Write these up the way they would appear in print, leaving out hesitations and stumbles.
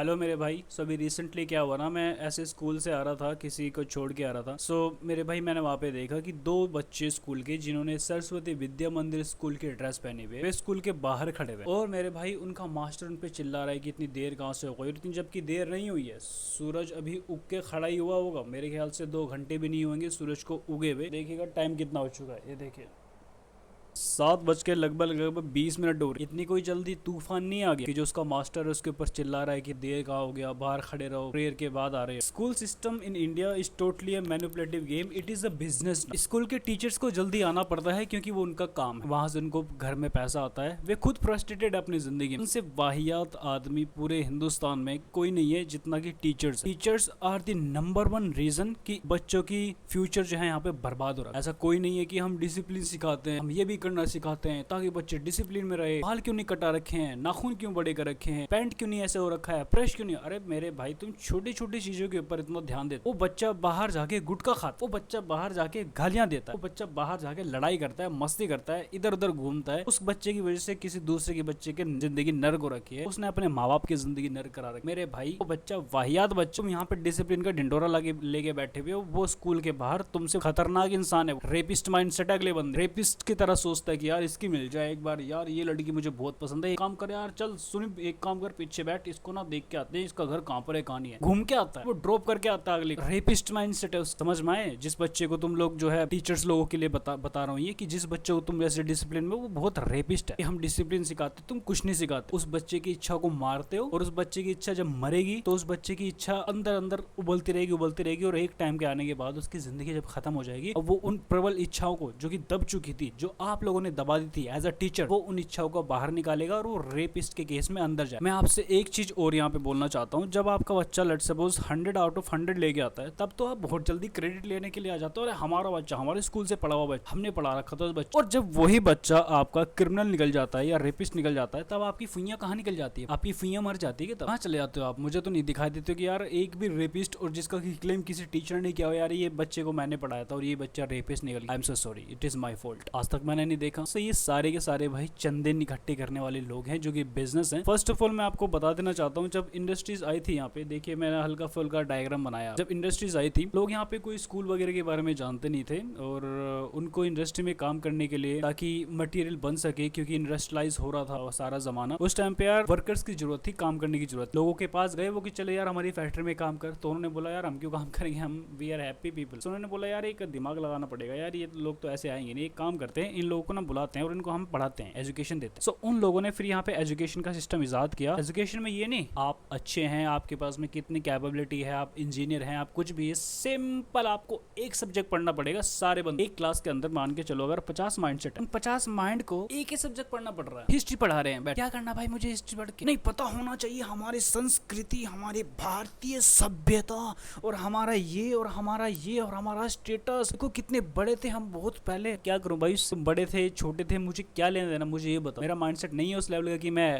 Hello मेरे भाई। सो अभी रिसेंटली क्या हुआ ना, मैं ऐसे स्कूल से आ रहा था, किसी को छोड़ के आ रहा था। मेरे भाई मैंने वहाँ पे देखा कि दो बच्चे स्कूल के जिन्होंने सरस्वती विद्या मंदिर स्कूल की ड्रेस पहनी हुई है, वे स्कूल के बाहर खड़े हुए। और मेरे भाई उनका मास्टर उन पे चिल्ला रहा है कि इतनी देर कहाँ से हो गई, इतनी जबकि देर नहीं हुई है। सूरज अभी उग के खड़ा ही हुआ होगा, मेरे ख्याल से 2 घंटे भी नहीं होंगे सूरज को उगे हुए। देखिएगा टाइम कितना हो चुका है, ये देखिए 7 बज के लगभग 20 मिनट हो रही। इतनी कोई जल्दी तूफान नहीं आ गया कि जो उसका मास्टर है उसके ऊपर चिल्ला रहा है कि देर का हो गया, बाहर खड़े रहो, प्रेयर के बाद आ रहे हैं। School system in India is totally a manipulative game, it is a business. School के टीचर्स को जल्दी आना पड़ता है क्योंकि वो उनका काम है, वहां से उनको घर में पैसा आता है। वे खुद फ्रस्ट्रेटेड अपनी जिंदगी में। उनसे वाहियात आदमी पूरे हिंदुस्तान में कोई नहीं है जितना कि teachers. Teachers are the number 1 reason कि बच्चों की फ्यूचर जो है यहाँ पे बर्बाद हो रहा है। ऐसा कोई नहीं है कि हम डिसिप्लिन सिखाते हैं, हम ये भी करना सिखाते हैं ताकि बच्चे डिसिप्लिन में रहे। बाल क्यों नहीं कटा रखे हैं, नाखून क्यों बड़े कर रखे हैं, पैंट क्यों नहीं ऐसे हो रखा है, प्रेस क्यों नहीं। अरे मेरे भाई तुम छोटी छोटी चीजों के ऊपर इतना ध्यान देते। वो बच्चा बाहर जाके गुटखा खाता, वो बच्चा बाहर जाके गालियां देता है, वो बच्चा बाहर जाके लड़ाई करता है, मस्ती करता है, इधर उधर घूमता है। उस बच्चे की वजह से किसी दूसरे के बच्चे की जिंदगी नर्क हो रखी है, उसने अपने माँ बाप की जिंदगी नर्क करा रखी। मेरे भाई वो बच्चा वाहियात बच्चा, तुम यहाँ पे डिसिप्लिन का ढिंडोरा लेके बैठे हुए हो। वो स्कूल के बाहर तुमसे खतरनाक इंसान है, रेपिस्ट माइंडसेट। अगले बंदे रेपिस्ट की तरह सोचता है कि यार इसकी मिल जाए एक बार, यार ये लड़की मुझे बहुत पसंद है, एक काम कर यार, चल सुन एक काम कर, पीछे बैठ, इसको ना देख के आते हैं इसका घर कहाँ पर है कहाँ नहीं है। घूम के आता है, वो ड्रॉप करके आता है अगले। रेपिस्ट माइंडसेट है, समझ में आए। जिस बच्चे को तुम लोग जो है टीचर्स लोगों के लिए बता रहा हूँ ये, कि जिस बच्चे को तुम वैसे डिसिप्लिन में, वो बहुत रेपिस्ट है। हम डिसिप्लिन सिखाते, तुम कुछ नहीं सिखाते। उस बच्चे की इच्छा को मारते हो, और उस बच्चे की इच्छा जब मरेगी तो उस बच्चे की इच्छा अंदर अंदर उबलती रहेगी, और एक टाइम के आने के बाद उसकी जिंदगी जब खत्म हो जाएगी, और वो उन प्रबल इच्छाओं को जो कि दब चुकी थी, जो आप लोगों ने दबा दी थी एज अ टीचर, वो उन इच्छाओं को बाहर निकालेगा और वो रेपिस्ट के केस में अंदर जाए। मैं आपसे एक चीज और यहाँ पे बोलना चाहता हूँ, जब आपका बच्चा लेट सपोज 100 आउट ऑफ 100 लेके आता है, तब तो आप बहुत जल्दी क्रेडिट लेने के लिए आ जाते हो, अरे हमारा बच्चा हमारे स्कूल से पढ़ा हुआ बच्चा, हमने पढ़ा रखा था उस बच्चे। और जब वही बच्चा आपका क्रिमिनल निकल जाता है या रेपिस्ट निकल जाता है, तब आपकी फुइयां कहाँ निकल जाती है, आपकी फुइयां मर जाती है। कहाँ चले जाते हो आप? मुझे तो नहीं दिखाई देते कि यार एक भी रेपिस्ट और जिसका क्लेम किसी टीचर ने किया हो यार ये बच्चे को मैंने पढ़ाया था और ये बच्चा रेपिस्ट निकल गया, I am so sorry, it is my fault, आज तक मैंने नहीं देखा। तो ये सारे के सारे भाई चंदे इकट्ठे करने वाले लोग हैं जो कि बिजनेस है। फर्स्ट ऑफ ऑल मैं आपको बता देना चाहता हूँ, जब इंडस्ट्रीज आई थी यहाँ पे, देखिए मैंने हल्का फुल्का डायग्राम बनाया। जब इंडस्ट्रीज आई थी, लोग यहाँ पे कोई स्कूल वगैरह के बारे में जानते नहीं थे, और उनको इंडस्ट्री में काम करने के लिए ताकि मटेरियल बन सके, क्योंकि इंडस्ट्रियलाइज हो रहा था सारा जमाना, उस टाइम पे यार वर्कर्स की जरूरत थी, काम करने की जरूरत। लोगों के पास गए वो कि चले यार हमारी फैक्ट्री में काम कर, तो उन्होंने बोला यार हम क्यों काम करेंगे, हम वी आर हैप्पी पीपल। तो उन्होंने बोला यार एक दिमाग लगाना पड़ेगा यार, ये लोग तो ऐसे आएंगे नहीं, एक काम करते हैं इन लोगों को ना बुलाते हैं और इनको हम पढ़ाते हैं, एजुकेशन देते हैं। सो उन लोगों ने फिर यहाँ पे एजुकेशन का सिस्टम इजाद किया। एजुकेशन में ये नहीं आप अच्छे हैं, आपके पास में कितनी कैपेबिलिटी है, आप इंजीनियर हैं, आप कुछ भी है, सिंपल आपको एक सब्जेक्ट पढ़ना पड़ेगा। सारे बंदे एक क्लास के अंदर मान के चलो अगर 50 माइंड सेट है, 50 माइंड को एक ही सब्जेक्ट पढ़ना पड़ रहा है। हिस्ट्री पढ़ा रहे हैं, क्या करना भाई, मुझे हिस्ट्री पढ़ के नहीं पता होना चाहिए हमारी संस्कृति, हमारी भारतीय सभ्यता, और हमारा ये और हमारा ये और हमारा स्टेटस, देखो कितने बड़े थे हम बहुत पहले। क्या करूं भाई, बड़े थे छोटे थे मुझे क्या लेना देना, मुझे ये बताओ। मेरा माइंडसेट नहीं है उस लेवल का कि मैं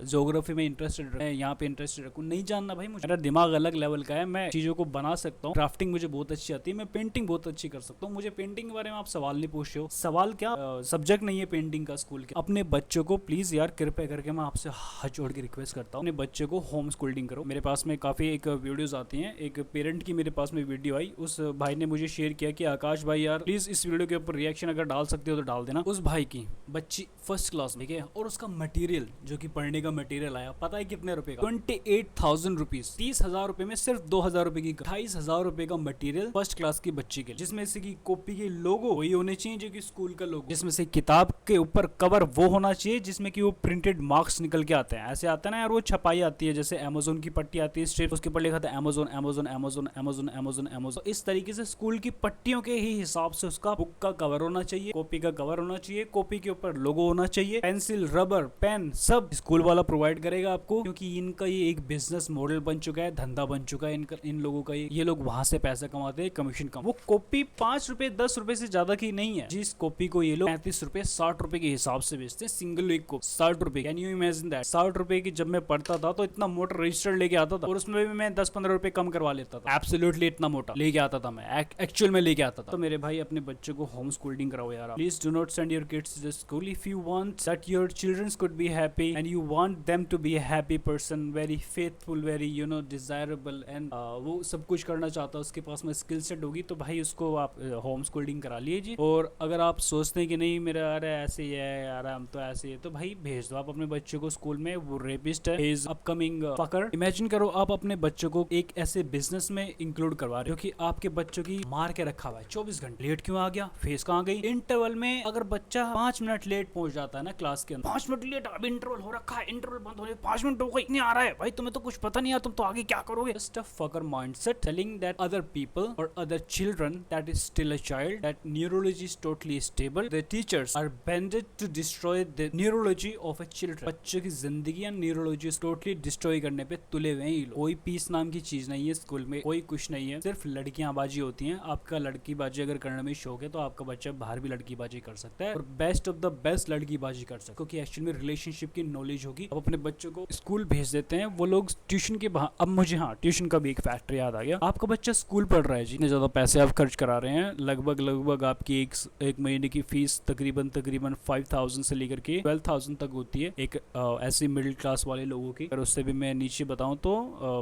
ज्योग्राफी में इंटरेस्टेड है, यहाँ पे इंटरेस्टेड रखूं, नहीं जानना भाई मुझे। मेरा दिमाग अलग लेवल का है, मैं चीजों को बना सकता हूँ, क्राफ्टिंग मुझे बहुत अच्छी आती है, मैं पेंटिंग बहुत अच्छी कर सकता हूँ। मुझे पेंटिंग के बारे में आप सवाल नहीं पूछ रहे हो, सवाल क्या सब्जेक्ट नहीं है पेंटिंग का स्कूल के। अपने बच्चों को प्लीज यार कृपया करके मैं आपसे हाथ जोड़ के रिक्वेस्ट करता हूँ, अपने बच्चे को होम स्कूलिंग करो। मेरे पास में काफी एक वीडियोस आती हैं, एक पेरेंट की मेरे पास में वीडियो आई, उस भाई ने मुझे शेयर किया कि आकाश भाई यार प्लीज इस वीडियो के ऊपर रिएक्शन अगर डाल सकते हो तो डाल देना। उस भाई की बच्ची फर्स्ट क्लास में, ठीक है, और उसका मटेरियल जो कि पढ़ने का मटेरियल आया पता है कितने रुपए का, 28,000 रुपीज, 30,000 रुपए में सिर्फ 2,000 रुपए की 28,000 रुपए का मटेरियल फर्स्ट क्लास की बच्ची के लिए, जिसमें से की कॉपी के लोगो वही होने चाहिए जो कि स्कूल का लोगो, जिसमें से किताब के ऊपर कवर वो होना चाहिए जिसमें कि वो प्रिंटेड मार्क्स निकल के आते हैं। ऐसे आता है ना यार, वो छपाई आती है, जैसे अमेज़न की पट्टी आती है स्ट्रिप, उसके ऊपर लिखा था Amazon Amazon Amazon Amazon Amazon Amazon. इस तरीके से स्कूल की पट्टियों के ही हिसाब से उसका बुक का कवर होना चाहिए, कॉपी का कवर होना चाहिए, कॉपी के ऊपर लोगो होना चाहिए, पेंसिल रबर पेन सब स्कूल वाला प्रोवाइड करेगा आपको, क्योंकि इनका ये एक बिजनेस मॉडल बन चुका है, धंधा बन चुका है इनका, इन लोगों का। ये लोग वहां से पैसा कमाते हैं, कमीशन कम। वो कॉपी 5 रुपए 10 रुपए से ज्यादा की नहीं है, जिस कॉपी को ये लोग 35 रुपए 60 रुपए के हिसाब से बेचते हैं, सिंगल एक कॉपी 60 रुपए। Can you imagine that? 60 रुपए की जब मैं पढ़ता था तो इतना मोटा रजिस्टर लेके आता था, और उसमें भी मैं 10-15 रुपए कम करवा लेता था। एब्सोल्युटली इतना मोटा लेके आता था मैं, एक्चुअल में लेके आता था। तो मेरे भाई अपने बच्चों को होम स्कूलिंग कराओ यार, please do not not send your kids to the school if you want that your children could be happy and you want them to be a happy person, very faithful, very desirable and वो सब कुछ करना चाहता है, उसके पास में skill set होगी, तो भाई उसको आप होम स्कूलिंग करा लीजिए। और अगर आप सोचते हैं कि नहीं मेरा यार ऐसे ही है यार हम तो ऐसे ही है, तो भाई भेज दो आप अपने बच्चे को स्कूल में, वो रेपिस्ट है, इज अपकमिंग फकर। इमेजिन करो आप अपने बच्चों को एक ऐसे बिजनेस में इंक्लूड करवा रहे हो कि आपके बच्चों की मार के रखा हुआ है 24 घंटे, लेट क्यों आ गया, फेस कहाँ गई, इंटरवल में अगर बच्चा 5 मिनट लेट पहुंच जाता है ना क्लास के अंदर, 5 मिनट लेट, अब इंटरवल हो रखा है, इंटरवल बंद होने 5 मिनट हो गई, नहीं आ रहा है भाई, तुम्हें तो कुछ पता नहीं है, तुम तो आगे क्या करोगे। Just a fucker mindset telling that other people और other children that is still a child, that neurology is totally stable, the teachers are bended to destroy the neurology of a children. बच्चे की जिंदगी या neurology totally destroy करने पे तुले हुए हैं। कोई पीस नाम की चीज नहीं है स्कूल में, कोई कुछ नहीं है, सिर्फ लड़कियां बाजी होती हैं। आपका लड़की बाजी अगर करने में शौक है तो आपका बच्चा बाहर भी लड़की बाजी कर सकता है और बेस्ट ऑफ द बेस्ट लड़की बाजी कर सकता है, क्योंकि एक्चुअली में रिलेशनशिप की नॉलेज होगी। अब अपने बच्चों को स्कूल भेज देते हैं वो लोग ट्यूशन के बाहर। अब मुझे ट्यूशन का भी एक फैक्टर याद आ गया। आपका बच्चा स्कूल पढ़ रहा है जी, इतने ज्यादा पैसे आप खर्च करा रहे हैं, लगभग आपकी एक महीने की फीस तकरीबन 5,000 से लेकर के 12,000 तक होती है एक ऐसी मिडिल क्लास वाले लोगों की। और उससे भी मैं नीचे बताऊं तो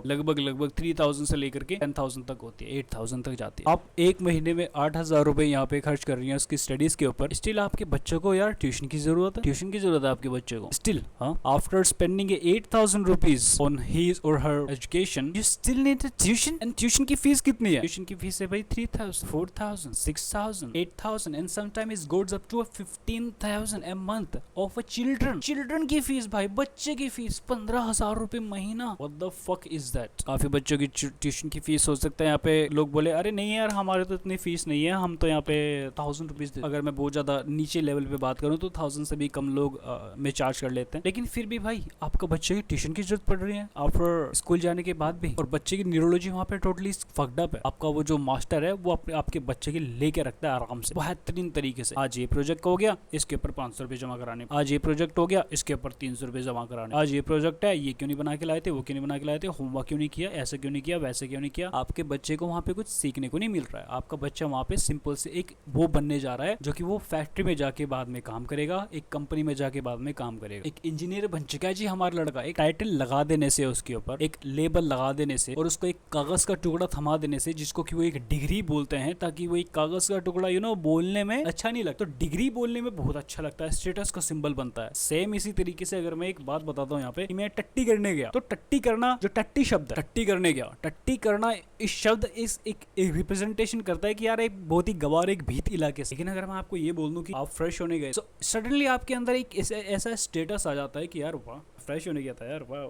लगभग 3,000 से लेकर के 10,000 तक होती है, 8,000 तक जाती है। आप एक महीने में 8,000 रुपए यहाँ पे खर्च कर रही हैं उसकी स्टडीज के ऊपर। स्टिल आपके बच्चों को यार ट्यूशन की जरूरत है आपके बच्चे को। Still after spending 8,000 rupees on his और her education, you still need tuition. And tuition की फीस कितनी है? ट्यूशन की फीस है भाई 3,000, 4,000, 6,000, 8,000 and sometimes it goes up to 15,000 a month of a children की फीस भाई, बच्चे की फीस 15,000 रुपए महीना। What the fuck is that? काफी बच्चों की ट्यूशन की फीस हो सकता है यहाँ पे लोग बोले अरे नहीं यार हमारे तो इतनी फीस नहीं है, हम तो यहाँ पे 1,000 रुपीज देते। अगर मैं बहुत ज्यादा नीचे लेवल पे बात करूँ तो 1,000 से भी कम लोग में चार्ज कर लेते हैं। लेकिन फिर भी भाई आपका बच्चे की ट्यूशन की जरूरत पड़ रही है आफ्टर स्कूल जाने के बाद भी, और बच्चे की न्यूरोलॉजी वहाँ पे टोटली फक्ड अप है। आपका वो जो मास्टर है वो आपके बच्चे के लेके रखता है आराम से बेहतरीन तरीके से। आज ये प्रोजेक्ट हो गया, इसके ऊपर 500 रुपए जमा कराने, आज ये प्रोजेक्ट हो गया, इसके ऊपर 300 रुपए जमा कराने, आज ये प्रोजेक्ट है, ये क्यों नहीं बना के लाए थे, वो क्यों नहीं बना के लाए थे, होमवर्क क्यों नहीं किया, ऐसे क्यों नहीं किया, वैसे क्यों नहीं किया। आपके बच्चे को वहाँ पे कुछ सीखने को नहीं मिल रहा है। आपका बच्चा वहाँ पे सिंपल से एक वो बनने जा रहा है जो कि वो फैक्ट्री में जाके बाद में काम करेगा, एक कंपनी में जाके बाद में काम करेगा। एक इंजीनियर बन चुका है जी हमारा लड़का। एक टाइटल लगा देने से उसके ऊपर, एक लेबल लगा देने से और उसको एक कागज का टुकड़ा थमा देने से, जिसको कि वो एक डिग्री बोलते हैं, ताकि वो एक कागज का टुकड़ा बोलने में अच्छा नहीं लगता, तो डिग्री बोलने में बहुत अच्छा लगता है, स्टेटस का सिंबल बनता है। सेम इसी तरीके से अगर मैं एक बात बताता हूँ यहाँ पे, मैं टट्टी करने गया, तो टट्टी करना जो टट्टी शब्द है, टट्टी करने गया, टट्टी करना इस शब्द इस एक रिप्रेजेंटेशन करता है कि यार एक बहुत ही गवार एक भीत इलाके से। लेकिन अगर मैं आपको ये बोल दूं कि आप फ्रेश होने गए, तो सडनली आपके अंदर एक ऐसा स्टेटस आ जाता है कि यार वाह फ्रेश होने गया था, यार वाह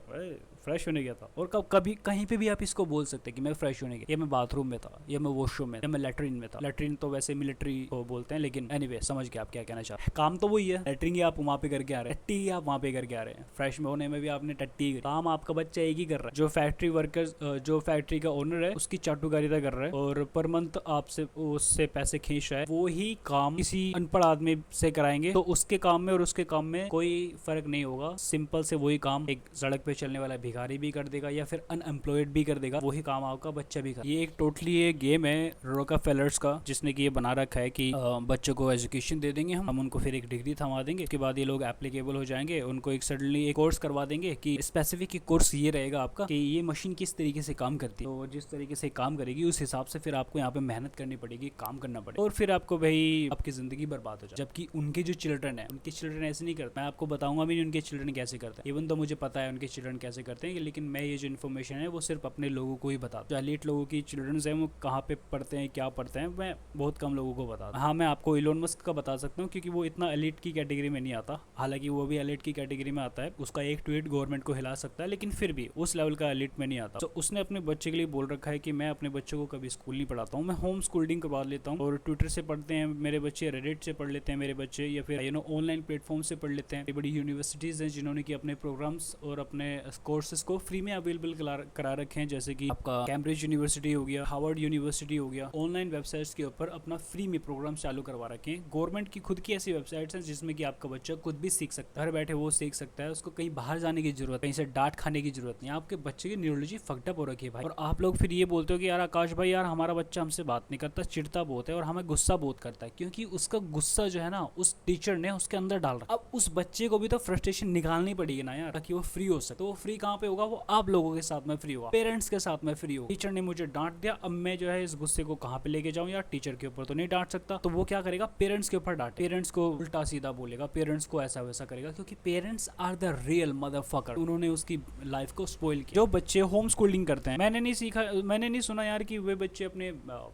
फ्रेश होने गया था। और कभी कहीं पे भी आप इसको बोल सकते हैं कि मैं फ्रेश होने गया, या मैं बाथरूम में था, या मैं वॉशरूम में, या मैं लैट्रिन में था। लैट्रिन तो वैसे मिलिट्री को बोलते हैं, लेकिन एनीवे समझ गए आप क्या कहना चाह रहे हैं। काम तो वही है, लैट्रिन ही आप वहाँ पे करके आ रहे हैं, टट्टी आप वहाँ पे करके आ रहे हैं। फ्रेश में होने में भी आपने टट्टी, काम आपका बच्चा एक ही कर रहा है। जो फैक्ट्री वर्कर्स, जो फैक्ट्री का ओनर है उसकी चाटुकारिता कर रहा है और पर मंथ आपसे उससे पैसे खींच रहा है, वो ही काम किसी अनपढ़ आदमी से कराएंगे तो उसके काम में और उसके काम में कोई फर्क नहीं होगा। सिंपल से वही काम एक सड़क पे चलने वाला भिखारी भी कर देगा या फिर अनएम्प्लॉयड भी कर देगा, वही काम आपका बच्चा भी कर। ये एक टोटली एक गेम है रॉकफेलर्स का, जिसने कि ये बना रखा है कि बच्चों को एजुकेशन दे देंगे हम उनको फिर एक डिग्री थमा देंगे, उसके बाद ये लोग एप्लीकेबल हो जाएंगे, उनको एक सडनली एक कोर्स करवा देंगे कि स्पेसिफिक कोर्स ये रहेगा आपका कि ये मशीन किस तरीके से काम करती है, तो जिस तरीके से काम करेगी उस हिसाब से फिर आपको यहाँ पे मेहनत करनी पड़ेगी, काम करना पड़ेगा, और फिर आपको भाई आपकी जिंदगी बर्बाद हो जाए। जबकि उनके जो चिल्ड्रन है, उनके चिल्ड्रन ऐसे नहीं करते। मैं आपको बताऊंगा भी नहीं उनके चिल्ड्रन कैसे करते हैं, इवन तो मुझे पता है उनके चिल्ड्रन कैसे करते हैं, लेकिन मैं ये जो इन्फॉर्मेशन है वो सिर्फ अपने लोगों को ही बताता हूँ। जो एलीट लोगों की चिल्ड्रन है वो कहाँ पे पढ़ते हैं, क्या पढ़ते हैं, मैं बहुत कम लोगों को बताता हूँ। हाँ, मैं आपको इलोन मस्क का बता सकता हूँ क्योंकि वो इतना एलीट की कैटेगरी में नहीं आता, हालांकि वो भी एलीट की कैटेगरी में आता है। उसका एक ट्वीट गवर्नमेंट को हिला सकता है, लेकिन फिर भी उस लेवल का एलीट में नहीं आता। तो उसने अपने बच्चे के लिए बोल रखा है कि मैं अपने बच्चों को कभी स्कूल नहीं पढ़ाता हूँ, मैं होम स्कूलिंग करवा लेता हूँ, और ट्विटर से पढ़ते हैं मेरे बच्चे, रेडिट से पढ़ लेते हैं मेरे बच्चे, या फिर ऑनलाइन प्लेटफॉर्म से पढ़ लेते हैं। बड़ी यूनिवर्सिटीज हैं जिन्होंने कि अपने प्रोग्राम्स और अपने कोर्स कोर्सेज को फ्री में अवेलेबल करा रखे हैं, जैसे कि आपका कैम्ब्रिज यूनिवर्सिटी हो गया, हार्वर्ड यूनिवर्सिटी हो गया। ऑनलाइन वेबसाइट्स के ऊपर अपना फ्री में प्रोग्राम चालू करवा रखे हैं। गवर्नमेंट की खुद की ऐसी वेबसाइट्स हैं जिसमें कि आपका बच्चा खुद भी सीख सकता है, घर बैठे वो सीख सकता है, उसको कहीं बाहर जाने की जरूरत, कहीं से डांट खाने की जरूरत नहीं। आपके बच्चे की न्यूरोलॉजी फक्ड अप हो रखी है भाई, और आप लोग फिर ये बोलते हो कि यार आकाश भाई यार हमारा बच्चा हमसे बात नहीं करता, चिढ़ता बहुत है और हमें गुस्सा बहुत करता है, क्योंकि उसका गुस्सा जो है ना उस टीचर ने उसके अंदर डाल रहा। अब उस बच्चे को भी तो फ्रस्ट्रेशन निकालनी पड़ेगी ना यार, ताकि वो फ्री हो सके। तो वो फ्री कहाँ पे होगा? वो आप लोगों के साथ में फ्री होगा, पेरेंट्स के साथ में फ्री होगा। टीचर ने मुझे डांट दिया, अब मैं जो है इस गुस्से को कहाँ पे लेके जाऊँ यार? टीचर के ऊपर तो नहीं डांट सकता, तो वो क्या करेगा? पेरेंट्स के ऊपर डांटे, पेरेंट्स को उल्टा सीधा बोलेगा, पेरेंट्स को ऐसा वैसा करेगा, क्योंकि parents are the real motherfucker. उन्होंने उसकी लाइफ को स्पॉइल किया। जो बच्चे होम स्कूलिंग करते हैं, मैंने नहीं सुना यार कि वे बच्चे अपने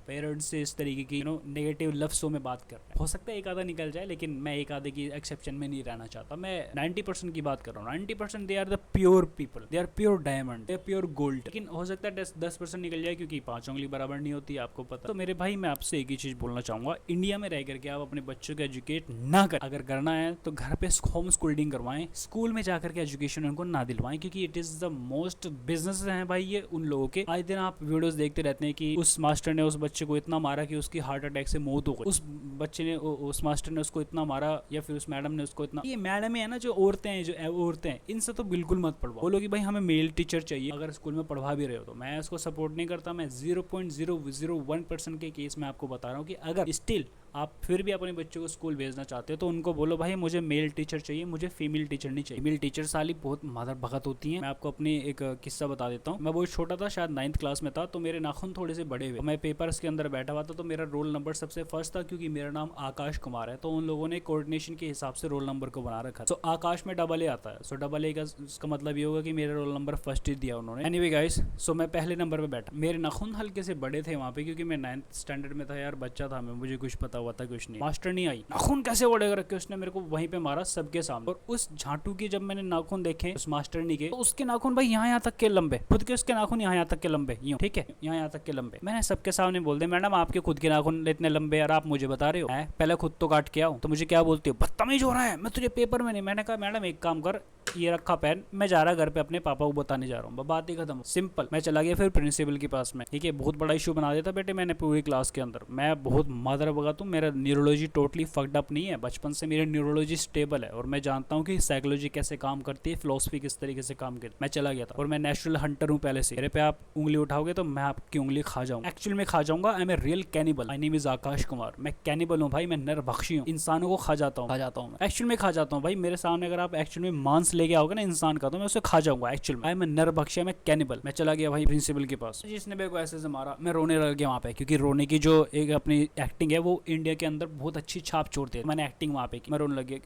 पेरेंट्स से इस तरीके की नेगेटिव लफ्जों में बात कर रहे हैं। हो सकता है एक आधा निकल जाए, लेकिन मैं एक आधे की एक्सेप्शन में नहीं रहना चाहता। मैं 90% की बात कर रहा हूँ। 90% they are the pure people, they are pure diamond, they are pure gold. लेकिन हो सकता है 10% निकल जाए, क्योंकि 5 उंगली बराबर नहीं होती, आपको पता। तो मेरे भाई मैं आपसे एक ही चीज बोलना चाहूंगा, इंडिया में रह करके आप अपने बच्चों को एजुकेट ना कर। अगर करना है तो घर पे होम स्कूलिंग करवाएं, स्कूल में जाकर के एजुकेशन उनको ना दिलवाएं, क्योंकि it is the most business है भाई ये उन लोगों के। आज दिन आप वीडियोस देखते रहते हैं कि उस मास्टर ने उस बच्चे को इतना मारा कि उसकी हार्ट अटैक से मौत हो गई, उस बच्चे ने उस मास्टर ने उसको इतना मारा, या फिर उस मैडम ने उसको इतना। ये मैडम है ना जो औरतें हैं, इनसे तो बिल्कुल मत पढ़वाओ। बोलो कि भाई हमें मेल टीचर चाहिए अगर स्कूल में पढ़वा भी रहे हो, तो मैं इसको सपोर्ट नहीं करता। मैं 0.001% के केस में आपको बता रहा हूँ कि अगर स्टिल आप फिर भी अपने बच्चों को स्कूल भेजना चाहते हो, तो उनको बोलो भाई मुझे मेल टीचर चाहिए, मुझे फीमेल टीचर नहीं चाहिए। मेल टीचर साली बहुत मादर भगत होती हैं। मैं आपको अपनी एक किस्सा बता देता हूँ। मैं बहुत छोटा था, शायद 9th क्लास में था, तो मेरे नाखून थोड़े से बड़े हुए। मैं पेपर्स के अंदर बैठा हुआ था, तो मेरा रोल नंबर सबसे फर्स्ट था, क्योंकि मेरा नाम आकाश कुमार है। तो उन लोगों ने कोऑर्डिनेशन के हिसाब से रोल नंबर को बना रखा। तो आकाश में AA आता है, सो AA का इसका मतलब ये होगा कि मेरा रोल नंबर फर्स्ट ही दिया उन्होंने। एनीवे गाइस, सो मैं पहले नंबर पे बैठा। मेरे नाखून हल्के से बड़े थे वहाँ पे, क्योंकि मैं 9th स्टैंडर्ड में था यार, बच्चा था मैं, मुझे कुछ पता हुआ था कुछ नहीं। मास्टर नहीं आई, नाखून कैसे बड़े कर रखे उसने, मेरे को वहीं पे मारा सबके सामने। और उस झाटू की जब मैंने नाखून देखे उस मास्टरनी के, तो उसके नाखून भाई यहाँ तक के लंबे, खुद के उसके नाखून यहाँ तक के लंबे, यूं ठीक है, यहाँ तक के लंबे। मैंने सबके सामने बोल दिया, मैडम आपके खुद के नाखून इतने लंबे यार, आप मुझे बता रहे हो? पहले खुद तो काट के आओ। तो मुझे क्या बोलती हो? बदतमीज हो रहा है, मैं तुझे पेपर में नहीं। मैंने कहा मैडम एक काम कर, ये रखा पेन, मैं जा रहा घर पे अपने पापा को बताने जा रहा हूँ, बात ही खत्म, सिंपल। मैं चला गया फिर प्रिंसिपल के पास में, ठीक है। बहुत बड़ा इशू बना देता बेटे मैंने पूरी क्लास के अंदर। मैं बहुत मादर भगत हूँ, मेरा न्यूरोलॉजी टोटली फक्ड अप नहीं है। बचपन से मेरी न्यूरोलॉजी स्टेबल है, और मैं जानता हूँ कि साइकोलॉजी कैसे काम करती है, फिलोसफी किस तरीके से काम करती है। मैं चला गया था, और मैं नेचुरल हंटर हूँ पहले से। मेरे पे आप उंगली उठाओगे तो मैं आपकी उंगली खा जाऊंगा, एक्चुअल में खा जाऊंगा। I am a real cannibal, my name is Akash Kumar. मैं कैनिबल हूँ भाई, मैं नरभक्षी हूँ, इंसानों को खा जाता हूँ, एक्चुअल में खा जाता हूँ भाई। मेरे सामने अगर आप एक्चुअल में मांस लेके आओगे ना इंसान का, तो मैं उसे खा जाऊंगा। एक्चुअल में मैं नरभक्षी, मैं कैनिबल। मैं चला गया भाई प्रिंसिपल के पास, जिसने मेरे को ऐसे से मारा, मैं रोने लग गया वहाँ पे, क्योंकि रोने की जो एक अपनी एक्टिंग है वो इंडिया के अंदर बहुत अच्छी छाप छोड़ती है। मैंने एक्टिंग वहाँ पे की, मैं रोने लग गया,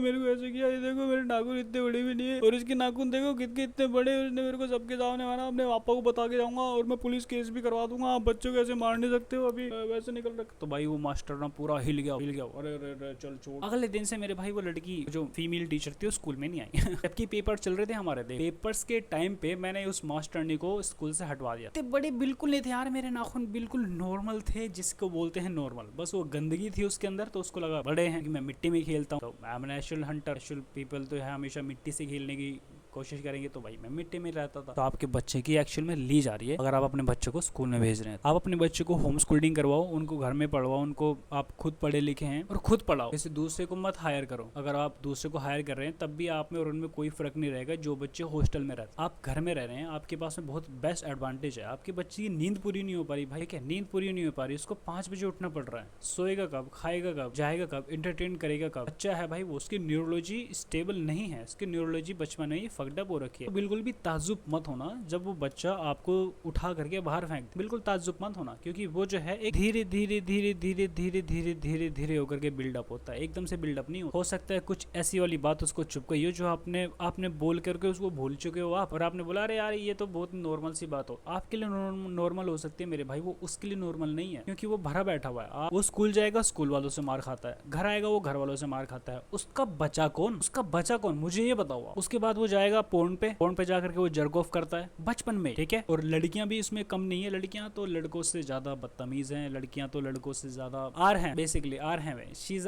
मेरे को ऐसे किया, देखो मेरे नाखून इतने बड़े भी नहीं है, और इसके नाखून देखो कितने इतने बड़े, उसने मेरे को सबके सामने मारा, अपने पापा को बता के जाऊंगा, और मैं पुलिस केस भी करवा दूंगा, आप बच्चों को ऐसे मार नहीं सकते हो, अभी वैसे निकल रखा। तो भाई वो मास्टर ना पूरा हिल गया। अरे चल छोड़। अगले दिन से मेरे भाई वो लड़की जो फीमेल टीचर थी वो स्कूल में नहीं आई। जबकि पेपर चल रहे थे हमारे, पेपर्स के टाइम पे मैंने उस मास्टरनी को स्कूल से हटवा दिया। तो बड़े बिल्कुल नहीं थे यार, मेरे नाखून बिल्कुल नॉर्मल थे, जिसको बोलते हैं नॉर्मल। बस वो गंदगी थी उसके अंदर, तो उसको लगा बड़े हैं कि मैं मिट्टी में खेलता हूँ। तो I am natural Hunter, natural people तो है हमेशा मिट्टी से खेलने की कोशिश करेंगे, तो भाई मैं मिट्टी में रहता था। तो आपके बच्चे की एक्चुअल में ली जा रही है। अगर आप अपने बच्चे को स्कूल में भेज रहे हैं, आप अपने बच्चे को होम स्कूलिंग करवाओ, उनको घर में पढ़वाओ, उनको आप खुद पढ़े लिखे हैं और खुद पढ़ाओ। जैसे दूसरे को मत हायर करो। अगर आप दूसरे को हायर कर रहे हैं तब भी आप में और उनमें कोई फर्क नहीं रहेगा। जो बच्चे हॉस्टल में रहते, आप घर में रह रहे हैं, आपके पास में बहुत बेस्ट एडवांटेज है। आपके बच्चे की नींद पूरी नहीं हो पा रही भाई, क्या नींद पूरी नहीं हो पा रही, उसको 5 बजे उठना पड़ रहा है। सोएगा कब, खाएगा कब, जाएगा कब, एंटरटेन करेगा कब? बच्चा है भाई, वो उसकी न्यूरोलॉजी स्टेबल नहीं है, उसकी न्यूरोलॉजी बचपन में ही फक्ड अप हो रखी है। बिल्कुल भी ताज्जुब मत होना जब वो बच्चा आपको उठा करके बाहर फेंक, बिल्कुल ताज्जुब मत होना, क्योंकि वो जो है एक धीरे धीरे धीरे धीरे धीरे धीरे धीरे धीरे होकर के बिल्डअप होता है, एकदम से बिल्डअप नहीं हो सकता है। कुछ ऐसी वाली बात उसको चुप गई हो जो आपने बोल करके उसको भूल चुके हो आप, और आपने बोला अरे यार ये तो बहुत नॉर्मल सी बात हो। आपके लिए नॉर्मल हो सकती है मेरे भाई, वो उसके लिए नॉर्मल नहीं है, क्योंकि वो भरा बैठा हुआ है। वो स्कूल जाएगा, स्कूल वालों से मार खाता है, घर आएगा, वो घर वालों से मार खाता है। उसका बचा कौन मुझे ये बताओ। उसके बाद वो जाएगा पोर्न पे जाकर के वो जर्क ऑफ करता है बचपन में, ठीक है। और लड़कियां भी इसमें कम नहीं है, लड़कियां तो लड़कों से ज्यादा बदतमीज हैं, लड़कियां तो लड़कों से ज्यादा आर हैं, बेसिकली आर हैं वे। शी इज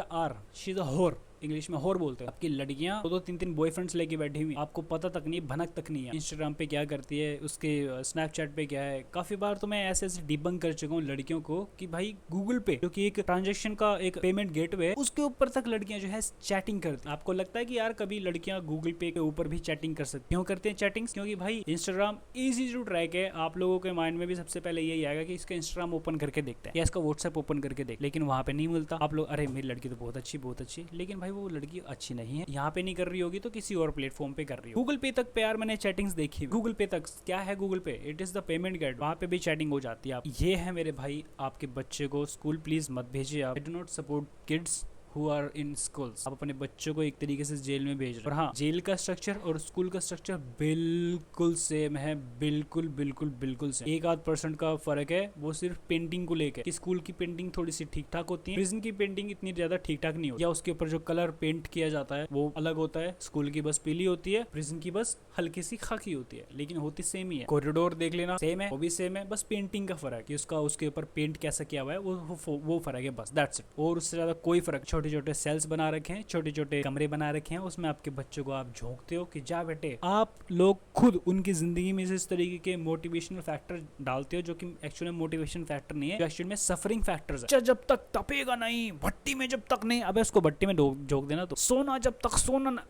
अ होर, इंग्लिश में होर बोलते हैं। आपकी लड़कियां 2-3 बॉयफ्रेंड्स लेके बैठी हुई, आपको पता तक नहीं, भनक तक नहीं है इंस्टाग्राम पे क्या करती है, उसके स्नैपचैट पे क्या है। काफी बार तो मैं ऐसे डिबंक कर चुका हूँ लड़कियों को कि भाई गूगल पे जो कि एक ट्रांजेक्शन का एक पेमेंट गेटवे है, उसके ऊपर तक लड़कियां जो है चैटिंग करती हैं। आपको लगता है कि यार कभी लड़कियां गूगल पे के ऊपर भी चैटिंग कर सकती, क्यों करते हैं चैटिंग? क्योंकि भाई इंस्टाग्राम इजी टू ट्रैक है। आप लोगों के माइंड में भी सबसे पहले यही आएगा कि इसका इंस्टाग्राम ओपन करके देखते हैं या इसका व्हाट्सएप ओपन करके देख, लेकिन वहां पे नहीं मिलता। आप लोग अरे मेरी लड़की तो बहुत अच्छी, लेकिन भाई वो लड़की अच्छी नहीं है, यहाँ पे नहीं कर रही होगी तो किसी और प्लेटफॉर्म पे कर रही हो। गूगल पे तक पे यार मैंने चैटिंग्स देखी। गूगल पे तक क्या है, Google pay it is the payment gate, वहां पे भी चैटिंग हो जाती है। आप ये है मेरे भाई, आपके बच्चे को स्कूल प्लीज मत भेजिए। आप I do not support kids who are in schools। आप अपने बच्चों को एक तरीके से जेल में भेज रहे हैं। और हाँ, जेल का स्ट्रक्चर और स्कूल का स्ट्रक्चर बिल्कुल सेम है, बिल्कुल सेम। 1-8% का फर्क है, वो सिर्फ पेंटिंग को लेकर। स्कूल की पेंटिंग थोड़ी सी ठीक ठाक होती है, प्रिजन की पेंटिंग इतनी ज्यादा ठीक ठाक नहीं होती, या उसके ऊपर जो कलर पेंट किया जाता है वो अलग होता है। स्कूल की बस पीली होती है, प्रिजन की बस हल्की सी खाकी होती है, लेकिन होती सेम ही है। कॉरिडोर देख लेना सेम है, वो भी सेम है, बस पेंटिंग का फर्क है कि उसके ऊपर पेंट कैसा किया हुआ है, वो फर्क है, बस दैट्स इट। और उससे ज्यादा कोई फर्क। छोटे छोटे सेल्स बना रखे हैं, छोटे छोटे कमरे बना रखे हैं, उसमें आपके बच्चों को आप झोंकते हो कि जा बेटे। आप लोग खुद उनकी जिंदगी में इस तरीके के मोटिवेशनल फैक्टर डालते हो जो कि एक्चुअली मोटिवेशन फैक्टर नहीं है, एक्चुअली में सफरिंग फैक्टर्स है। जब तक तपेगा नहीं, भट्टी में जब तक नहीं, अबे उसको भट्टी में झोंक देना। तो सोना जब तक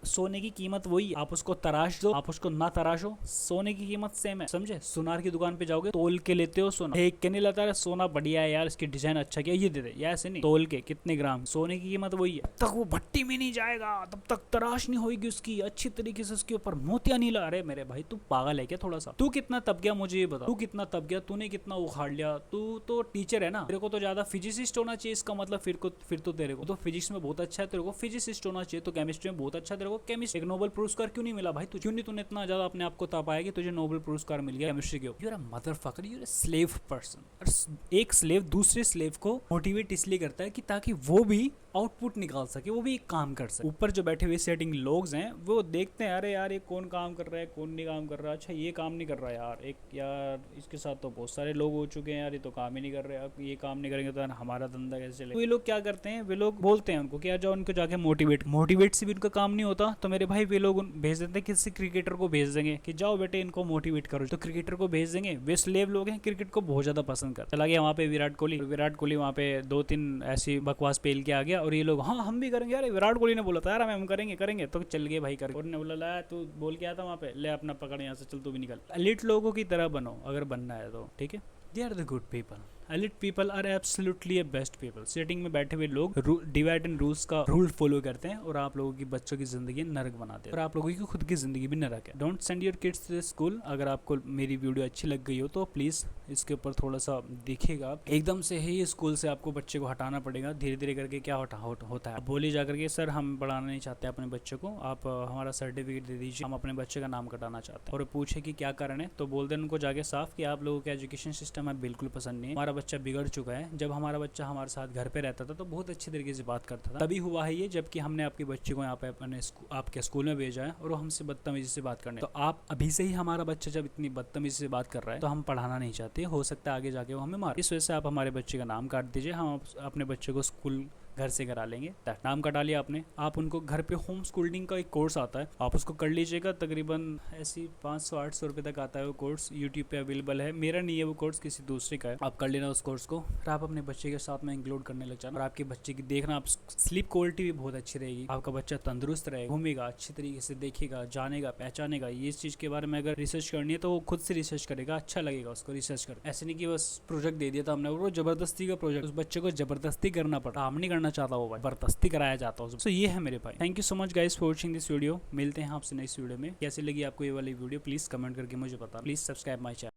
सोने की कीमत वही, आप उसको तराश दो, आप उसको ना तराशो, सोने की कीमत सेम है, समझे? सुनार की दुकान पे जाओगे, तोल के लेते हो सोना, देख के नहीं लगता है सोना बढ़िया है यार, इसकी डिजाइन अच्छा किया, ये दे दे, या ऐसे नहीं, तोल के कितने ग्राम, सोने की कीमत वही है। तक वो भट्टी में नहीं जाएगा, तब तक तराश नहीं होगी उसकी, अच्छी तरीके से उसके ऊपर मोतिया नहीं ला रहे। मेरे भाई तू पागल है क्या? थोड़ा सा तू कितना तप गया मुझे ये बता, तू कितना तप गया, तूने कितना उखाड़ लिया? तू तो टीचर है ना, तेरे को तो ज्यादा फिजिसिस्ट होना चाहिए। इसका मतलब फिर तो तेरे को तो फिजिक्स में बहुत अच्छा है, तेरे को फिजिसिस्ट होना चाहिए। तो केमिस्ट्री में बहुत अच्छा है, तेरे को केमिस्ट एक नोबेल पुरस्कार क्यों नहीं मिला भाई? तू क्यों नहीं, तूने इतना ज्यादा अपने आप को तपाया कि तुझे नोबेल पुरस्कार मिल गया केमिस्ट्री के ऊपर? You are a motherfucker, you are a slave person. एक स्लेव दूसरे स्लेव को मोटिवेट इसलिए करता है कि ताकि वो भी आउटपुट निकाल सके, वो भी एक काम कर सके। ऊपर जो बैठे हुए सेटिंग लोग हैं वो देखते हैं, अरे यार ये कौन काम कर रहा है, कौन नहीं काम कर रहा, अच्छा ये काम नहीं कर रहा यार, एक यार इसके साथ तो बहुत सारे लोग हो चुके हैं यार, ये तो काम ही नहीं कर रहे, अब ये काम नहीं करेंगे तो यार हमारा धंधा कैसे चलेगा? तो ये लोग क्या करते हैं, वे लोग बोलते हैं उनको कि यार जाओ उनको जाके मोटिवेट से भी उनका काम नहीं होता, तो मेरे भाई वे लोग भेज देते हैं, किसी क्रिकेटर को भेज देंगे कि जाओ बेटे इनको मोटिवेट करो, तो क्रिकेटर को भेज देंगे। वे स्लेव लोग हैं, क्रिकेट को बहुत ज्यादा पसंद करते। चला गया वहाँ पे विराट कोहली वहाँ पे 2-3 ऐसी बकवास पेल के आ गया, और ये लोग हाँ हम भी करेंगे, यार विराट कोहली ने बोला था यार हम करेंगे, तो चल गए भाई कर। और ने बोला ला तू बोल के आया था वहाँ पे, ले अपना पकड़ यहाँ से, चल तू भी निकल। एलिट लोगों की तरह बनो अगर बनना है तो, ठीक है? They are the good people. Elite people are absolutely a best people. Setting में बैठे हुए लोग डिवाइड एंड रूल्स का रूल फॉलो करते हैं और आप लोगों की बच्चों की जिंदगी नरक बनाते हैं, और आप लोगों की खुद की जिंदगी भी नरक है। Don't send your kids to school. अगर आपको मेरी वीडियो अच्छी लग गई हो तो प्लीज इसके ऊपर थोड़ा सा देखिएगा। एकदम से ही स्कूल से आपको बच्चे को हटाना पड़ेगा, धीरे धीरे करके क्या होता है। बोले जाकर के सर हम पढ़ाना नहीं चाहते अपने बच्चे को, आप हमारा सर्टिफिकेट दे दीजिए, हम अपने बच्चे का नाम कटाना चाहते हैं। और पूछे कि क्या कारण है, तो बोल दें उनको जाके साफ कि आप लोगों का एजुकेशन सिस्टम है बिल्कुल पसंद नहीं है, हमारा बच्चा बिगड़ चुका है। जब हमारा बच्चा हमारे साथ घर पे रहता था तो बहुत अच्छी तरीके से बात करता था, तभी हुआ है ये जबकि हमने आपके बच्चे को यहाँ पे अपने आपके स्कूल में भेजा है और वो हमसे बदतमीजी से बात करने। तो आप अभी से ही हमारा बच्चा जब इतनी बदतमीजी से बात कर रहा है तो हम पढ़ाना नहीं चाहते, हो सकता है आगे जाके वो हमें मार। इस वजह से आप हमारे बच्चे का नाम काट दीजिए, हम अपने बच्चे को स्कूल घर से करा लेंगे। नाम कटा लिया आपने, आप उनको घर पे होम स्कूलिंग का एक कोर्स आता है, आप उसको कर लीजिएगा। तकरीबन ऐसी 500-800 रुपए तक आता है वो कोर्स, यूट्यूब पे अवेलेबल है। मेरा नहीं है वो कोर्स, किसी दूसरे का है। आप कर लेना उस कोर्स को, फिर आप अपने बच्चे के साथ में इंक्लूड करने लग जाना। और आपके बच्चे की देखना, आप स्लीप क्वालिटी भी बहुत अच्छी रहेगी, आपका बच्चा तंदुरुस्त रहेगा, घूमेगा अच्छी तरीके से, देखेगा, जानेगा, पहचानेगा। ये चीज के बारे में अगर रिसर्च करनी है तो वो खुद से रिसर्च करेगा, अच्छा लगेगा उसको रिसर्च कर। ऐसे नहीं कि बस प्रोजेक्ट दे दिया था हमने, वो जबरदस्ती का प्रोजेक्ट, उस बच्चे को जबरदस्ती करना पड़ा, हम नहीं करना चाहता वो जबरदस्ती कराया जाता है। सो ये है मेरे भाई। Thank you so much guys for watching this video. मिलते हैं आपसे नेक्स्ट वीडियो में। कैसे लगी आपको ये वाली वीडियो प्लीज कमेंट करके मुझे बता। Please subscribe my channel.